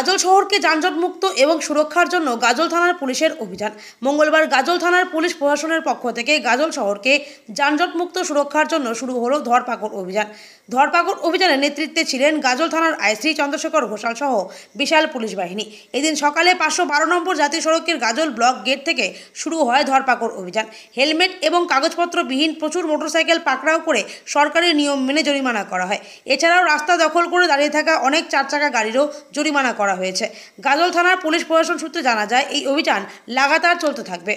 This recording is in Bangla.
গাজল শহরকে যানজটমুক্ত এবং সুরক্ষার জন্য গাজল থানার পুলিশের অভিযান। মঙ্গলবার গাজল থানার পুলিশ প্রশাসনের পক্ষ থেকে গাজল শহরকে যানজটমুক্ত সুরক্ষার জন্য শুরু হলো ধরপাকড় অভিযান। ধরপাকড় অভিযানের নেতৃত্বে ছিলেন গাজল থানার আইসি চন্দ্রশেখর ঘোষাল সহ বিশাল পুলিশ বাহিনী। এদিন সকালে 512 নম্বর জাতীয় সড়কের গাজল ব্লক গেট থেকে শুরু হয় ধরপাকড় অভিযান। হেলমেট এবং কাগজপত্রবিহীন প্রচুর মোটরসাইকেল পাকড়াও করে সরকারি নিয়ম মেনে জরিমানা করা হয়। এছাড়াও রাস্তা দখল করে দাঁড়িয়ে থাকা অনেক চারচাকা গাড়িরও জরিমানা করা হয়েছে। গাজল থানার পুলিশ প্রশাসন সূত্রে জানা যায়, এই অভিযান লাগাতার চলতে থাকবে।